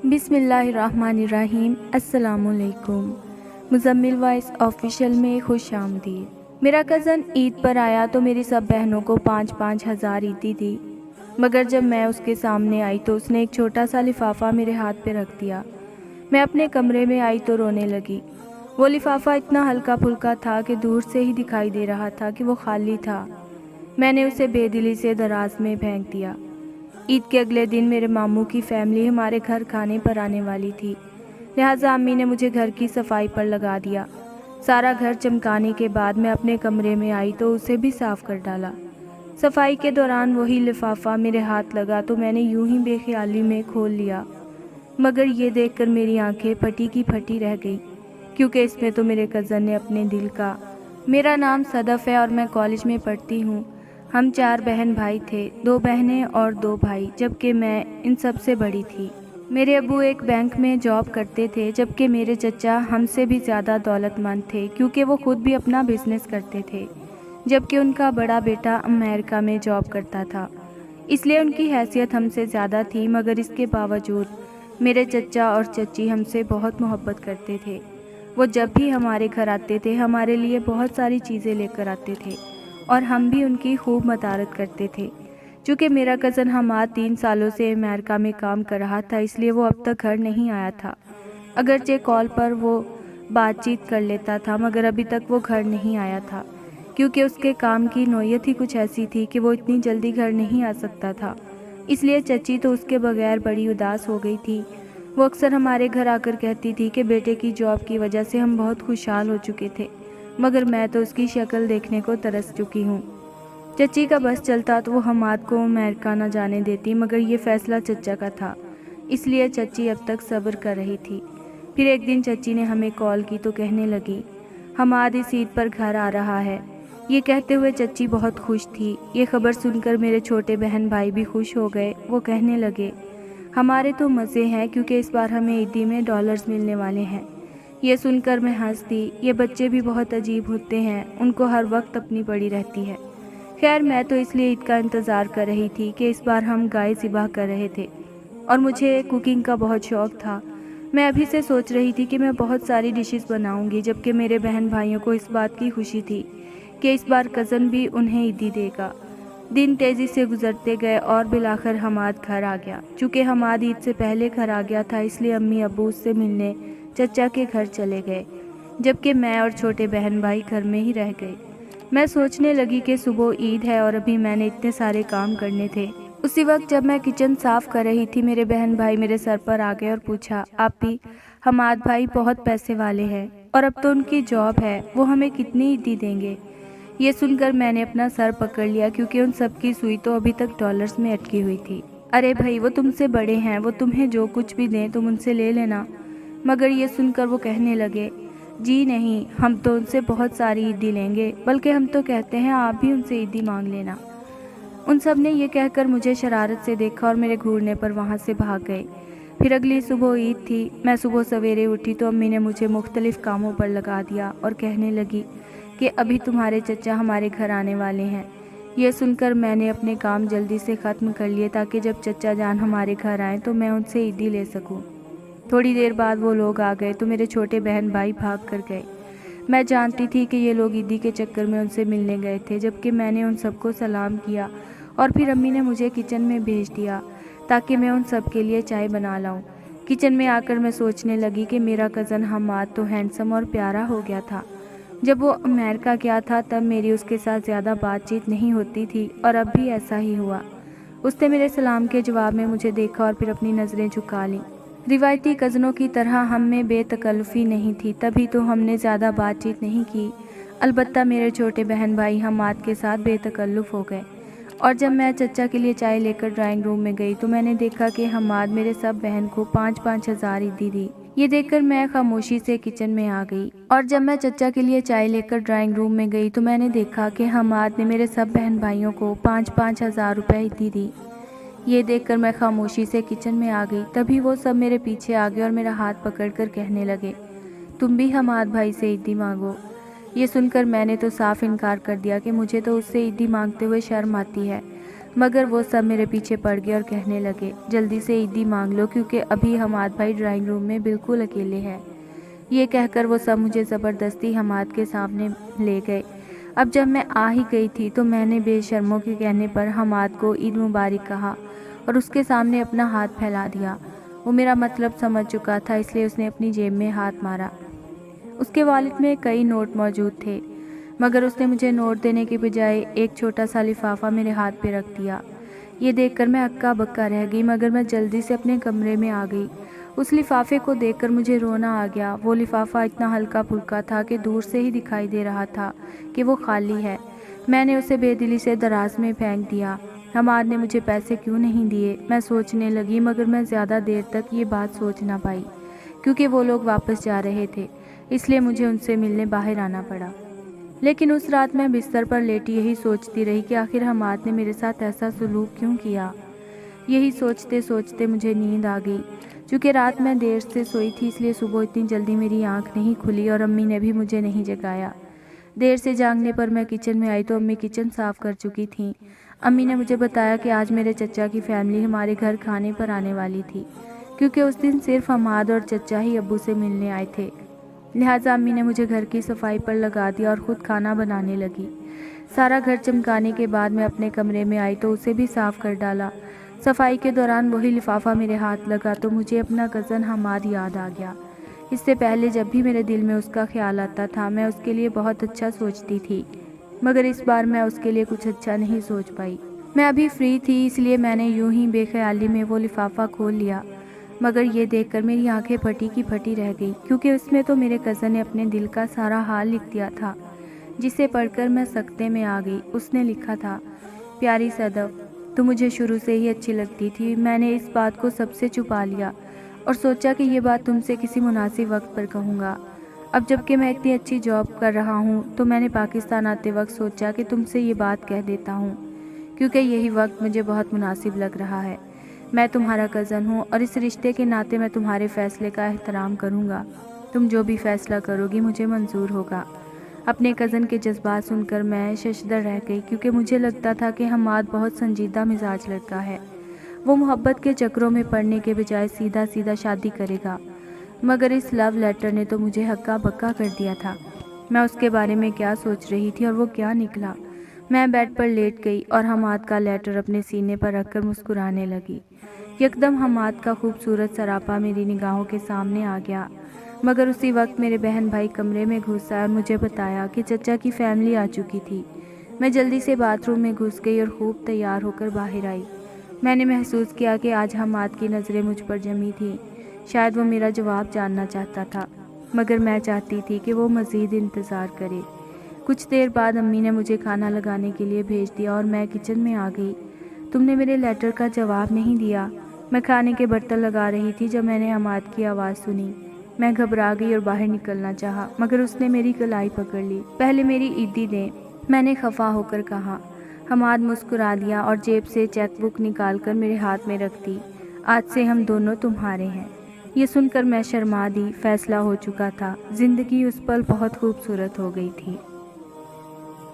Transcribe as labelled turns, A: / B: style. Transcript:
A: بسم اللہ الرحمن الرحیم۔ السلام علیکم۔ مزمل وائس آفیشیل میں خوش آمدید۔ میرا کزن عید پر آیا تو میری سب بہنوں کو 5,000 عیدی دی، مگر جب میں اس کے سامنے آئی تو اس نے ایک چھوٹا سا لفافہ میرے ہاتھ پہ رکھ دیا۔ میں اپنے کمرے میں آئی تو رونے لگی۔ وہ لفافہ اتنا ہلکا پھلکا تھا کہ دور سے ہی دکھائی دے رہا تھا کہ وہ خالی تھا۔ میں نے اسے بے دلی سے دراز میں پھینک دیا۔ عید کے اگلے دن میرے ماموں کی فیملی ہمارے گھر کھانے پر آنے والی تھی، لہٰذا امی نے مجھے گھر کی صفائی پر لگا دیا۔ سارا گھر چمکانے کے بعد میں اپنے کمرے میں آئی تو اسے بھی صاف کر ڈالا۔ صفائی کے دوران وہی لفافہ میرے ہاتھ لگا تو میں نے یوں ہی بے خیالی میں کھول لیا، مگر یہ دیکھ کر میری آنکھیں پھٹی کی پھٹی رہ گئی، کیونکہ اس میں تو میرے کزن نے اپنے دل کا۔ میرا نام صدف ہے اور میں کالج میں پڑھتی ہوں۔ ہم 4 بہن بھائی تھے، 2 بہنیں اور 2 بھائی، جبکہ میں ان سب سے بڑی تھی۔ میرے ابو ایک بینک میں جاب کرتے تھے، جبکہ میرے چچا ہم سے بھی زیادہ دولت مند تھے کیونکہ وہ خود بھی اپنا بزنس کرتے تھے، جبکہ ان کا بڑا بیٹا امریکہ میں جاب کرتا تھا، اس لیے ان کی حیثیت ہم سے زیادہ تھی، مگر اس کے باوجود میرے چچا اور چچی ہم سے بہت محبت کرتے تھے۔ وہ جب بھی ہمارے گھر آتے تھے ہمارے لیے بہت ساری چیزیں لے کر آتے تھے اور ہم بھی ان کی خوب مدارت کرتے تھے۔ چونکہ میرا کزن حماد 3 سالوں سے امریکہ میں کام کر رہا تھا، اس لیے وہ اب تک گھر نہیں آیا تھا۔ اگرچہ کال پر وہ بات چیت کر لیتا تھا، مگر ابھی تک وہ گھر نہیں آیا تھا، کیونکہ اس کے کام کی نوعیت ہی کچھ ایسی تھی کہ وہ اتنی جلدی گھر نہیں آ سکتا تھا۔ اس لیے چچی تو اس کے بغیر بڑی اداس ہو گئی تھی۔ وہ اکثر ہمارے گھر آ کر کہتی تھی کہ بیٹے کی جاب کی وجہ سے ہم بہت خوشحال ہو چکے تھے، مگر میں تو اس کی شکل دیکھنے کو ترس چکی ہوں۔ چچی کا بس چلتا تو وہ حماد کو امریکہ نہ جانے دیتی، مگر یہ فیصلہ چچا کا تھا، اس لیے چچی اب تک صبر کر رہی تھی۔ پھر ایک دن چچی نے ہمیں کال کی تو کہنے لگی، حماد اس عید پر گھر آ رہا ہے۔ یہ کہتے ہوئے چچی بہت خوش تھی۔ یہ خبر سن کر میرے چھوٹے بہن بھائی بھی خوش ہو گئے۔ وہ کہنے لگے، ہمارے تو مزے ہیں کیونکہ اس بار ہمیں عیدی میں ڈالرز ملنے والے ہیں۔ یہ سن کر میں ہنس دی۔ یہ بچے بھی بہت عجیب ہوتے ہیں، ان کو ہر وقت اپنی پڑی رہتی ہے۔ خیر میں تو اس لیے عید کا انتظار کر رہی تھی کہ اس بار ہم گائے ذبح کر رہے تھے اور مجھے کوکنگ کا بہت شوق تھا۔ میں ابھی سے سوچ رہی تھی کہ میں بہت ساری ڈشز بناؤں گی، جبکہ میرے بہن بھائیوں کو اس بات کی خوشی تھی کہ اس بار کزن بھی انہیں عیدی دے گا۔ دن تیزی سے گزرتے گئے اور بالآخر حماد گھر آ گیا۔ چونکہ حماد عید سے پہلے گھر آ گیا تھا، اس لیے امی ابو اس سے ملنے چچا کے گھر چلے گئے، جبکہ میں اور چھوٹے بہن بھائی گھر میں ہی رہ گئے۔ میں سوچنے لگی کہ صبح عید ہے اور ابھی میں نے اتنے سارے کام کرنے تھے۔ اسی وقت جب میں کچن صاف کر رہی تھی، میرے بہن بھائی میرے سر پر آ گئے اور پوچھا، آپی حماد بھائی بہت پیسے والے ہیں اور اب تو ان کی جاب ہے، وہ ہمیں کتنی عیدی دیں گے؟ یہ سن کر میں نے اپنا سر پکڑ لیا، کیونکہ ان سب کی سوئی تو ابھی تک ڈالرز میں اٹکی ہوئی تھی۔ ارے بھائی، وہ تم سے بڑے ہیں، وہ تمہیں جو کچھ بھی دیں تم ان سے لے لینا۔ مگر یہ سن کر وہ کہنے لگے، جی نہیں، ہم تو ان سے بہت ساری عیدی لیں گے، بلکہ ہم تو کہتے ہیں آپ بھی ان سے عیدی مانگ لینا۔ ان سب نے یہ کہہ کر مجھے شرارت سے دیکھا اور میرے گھورنے پر وہاں سے بھاگ گئے۔ پھر اگلی صبح عید تھی۔ میں صبح سویرے اٹھی تو امی نے مجھے مختلف کاموں پر لگا دیا اور کہنے لگی کہ ابھی تمہارے چچا ہمارے گھر آنے والے ہیں۔ یہ سن کر میں نے اپنے کام جلدی سے ختم کر لیے تاکہ جب چچا جان ہمارے گھر آئیں تو میں ان سے عیدی لے سکوں۔ تھوڑی دیر بعد وہ لوگ آ گئے تو میرے چھوٹے بہن بھائی بھاگ کر گئے۔ میں جانتی تھی کہ یہ لوگ عیدی کے چکر میں ان سے ملنے گئے تھے، جبکہ میں نے ان سب کو سلام کیا اور پھر امی نے مجھے کچن میں بھیج دیا تاکہ میں ان سب کے لیے چائے بنا لاؤں۔ کچن میں آ کر میں سوچنے لگی کہ میرا کزن حماد تو ہینڈسم اور پیارا ہو گیا تھا۔ جب وہ امریکہ گیا تھا تب میری اس کے ساتھ زیادہ بات چیت نہیں ہوتی تھی، اور اب بھی ایسا ہی ہوا۔ اس نے میرے سلام کے جواب میں مجھے دیکھا اور پھر اپنی نظریں جھکا لیں۔ روایتی کزنوں کی طرح ہم میں بے تکلفی نہیں تھی، تبھی تو ہم نے زیادہ بات چیت نہیں کی۔ البتہ میرے چھوٹے بہن بھائی حماد کے ساتھ بے تکلف ہو گئے، اور جب میں چچا کے لیے چائے لے کر ڈرائنگ روم میں گئی تو میں نے دیکھا کہ حماد میرے سب بہن کو 5,000 عیدی دی۔ یہ دیکھ کر میں خاموشی سے کچن میں آ گئی، اور جب میں چچا کے لیے چائے لے کر ڈرائنگ روم میں گئی تو میں نے دیکھا کہ حماد نے میرے سب بہن بھائیوں کو 5,000 روپے عیدی دی۔ یہ دیکھ کر میں خاموشی سے کچن میں آ گئی۔ تبھی وہ سب میرے پیچھے آ گئے اور میرا ہاتھ پکڑ کر کہنے لگے، تم بھی حماد بھائی سے عیدی مانگو۔ یہ سن کر میں نے تو صاف انکار کر دیا کہ مجھے تو اس سے عیدی مانگتے ہوئے شرم آتی ہے۔ مگر وہ سب میرے پیچھے پڑ گئے اور کہنے لگے جلدی سے عیدی مانگ لو کیونکہ ابھی حماد بھائی ڈرائنگ روم میں بالکل اکیلے ہیں۔ یہ کہہ کر وہ سب مجھے زبردستی حماد کے سامنے لے گئے۔ اب جب میں آ ہی گئی تھی تو میں نے بے شرموں کے کہنے پر حماد کو عید مبارک کہا اور اس کے سامنے اپنا ہاتھ پھیلا دیا۔ وہ میرا مطلب سمجھ چکا تھا، اس لیے اس نے اپنی جیب میں ہاتھ مارا۔ اس کے والد میں کئی نوٹ موجود تھے، مگر اس نے مجھے نوٹ دینے کے بجائے ایک چھوٹا سا لفافہ میرے ہاتھ پہ رکھ دیا۔ یہ دیکھ کر میں ہکا بکا رہ گئی، مگر میں جلدی سے اپنے کمرے میں آ گئی۔ اس لفافے کو دیکھ کر مجھے رونا آ گیا۔ وہ لفافہ اتنا ہلکا پھلکا تھا کہ دور سے ہی دکھائی دے رہا تھا کہ وہ خالی ہے۔ میں نے اسے بے دلی سے دراز میں پھینک دیا۔ حماد نے مجھے پیسے کیوں نہیں دیے؟ میں سوچنے لگی، مگر میں زیادہ دیر تک یہ بات سوچ نہ پائی کیونکہ وہ لوگ واپس جا رہے تھے، اس لیے مجھے ان سے ملنے باہر آنا پڑا۔ لیکن اس رات میں بستر پر لیٹی یہی سوچتی رہی کہ آخر حماد نے میرے ساتھ ایسا سلوک کیوں کیا۔ یہی سوچتے سوچتے مجھے نیند آ گئی۔ چونکہ رات میں دیر سے سوئی تھی اس لیے صبح اتنی جلدی میری آنکھ نہیں کھلی اور امی نے بھی مجھے نہیں جگایا۔ دیر سے جاگنے پر میں کچن میں آئی تو امی کچن صاف کر چکی تھیں۔ امی نے مجھے بتایا کہ آج میرے چچا کی فیملی ہمارے گھر کھانے پر آنے والی تھی، کیونکہ اس دن صرف حماد اور چچا ہی ابو سے ملنے آئے تھے۔ لہٰذا امی نے مجھے گھر کی صفائی پر لگا دیا اور خود کھانا بنانے لگی۔ سارا گھر چمکانے کے بعد میں اپنے کمرے میں آئی تو اسے بھی صاف کر ڈالا۔ صفائی کے دوران وہی لفافہ میرے ہاتھ لگا تو مجھے اپنا کزن حماد یاد آ گیا۔ اس سے پہلے جب بھی میرے دل میں اس کا خیال آتا تھا میں اس کے لیے بہت اچھا سوچتی تھی، مگر اس بار میں اس کے لیے کچھ اچھا نہیں سوچ پائی۔ میں ابھی فری تھی اس لیے میں نے یوں ہی بے خیالی میں وہ لفافہ کھول لیا، مگر یہ دیکھ کر میری آنکھیں پھٹی کی پھٹی رہ گئی کیونکہ اس میں تو میرے کزن نے اپنے دل کا سارا حال لکھ دیا تھا، جسے پڑھ کر میں سکتے میں آ گئی۔ اس نے لکھا تھا، پیاری صدف، تو مجھے شروع سے ہی اچھی لگتی تھی۔ میں نے اس بات کو سب سے چھپا لیا اور سوچا کہ یہ بات تم سے کسی مناسب وقت پر کہوں گا۔ اب جب کہ میں اتنی اچھی جاب کر رہا ہوں تو میں نے پاکستان آتے وقت سوچا کہ تم سے یہ بات کہہ دیتا ہوں کیونکہ یہی وقت مجھے بہت مناسب لگ رہا ہے۔ میں تمہارا کزن ہوں اور اس رشتے کے ناطے میں تمہارے فیصلے کا احترام کروں گا۔ تم جو بھی فیصلہ کرو گی مجھے منظور ہوگا۔ اپنے کزن کے جذبات سن کر میں ششدر رہ گئی کیونکہ مجھے لگتا تھا کہ حماد بہت سنجیدہ مزاج لڑکا ہے۔ وہ محبت کے چکروں میں پڑنے کے بجائے سیدھا سیدھا شادی کرے گا، مگر اس لو لیٹر نے تو مجھے ہکا بکا کر دیا تھا۔ میں اس کے بارے میں کیا سوچ رہی تھی اور وہ کیا نکلا۔ میں بیڈ پر لیٹ گئی اور حماد کا لیٹر اپنے سینے پر رکھ کر مسکرانے لگی۔ یکدم حماد کا خوبصورت سراپا میری نگاہوں کے سامنے آ گیا، مگر اسی وقت میرے بہن بھائی کمرے میں گھس آئے اور مجھے بتایا کہ چچا کی فیملی آ چکی تھی۔ میں جلدی سے باتھ روم میں گھس گئی اور خوب تیار ہو کر باہر آئی۔ میں نے محسوس کیا کہ آج حماد کی نظریں مجھ پر جمی تھیں۔ شاید وہ میرا جواب جاننا چاہتا تھا، مگر میں چاہتی تھی کہ وہ مزید انتظار کرے۔ کچھ دیر بعد امی نے مجھے کھانا لگانے کے لیے بھیج دیا اور میں کچن میں آ گئی۔ تم نے میرے لیٹر کا جواب نہیں دیا۔ میں کھانے کے برتن لگا رہی تھی جب میں نے حماد کی آواز سنی۔ میں گھبرا گئی اور باہر نکلنا چاہا، مگر اس نے میری کلائی پکڑ لی۔ پہلے میری عیدی دیں، میں نے خفا ہو کر کہا۔ حماد مسکرا دیا اور جیب سے چیک بک نکال کر میرے ہاتھ میں رکھ دی۔ آج سے ہم دونوں تمہارے ہیں۔ یہ سن کر میں شرما دی۔ فیصلہ ہو چکا تھا، زندگی اس پل بہت خوبصورت ہو گئی تھی۔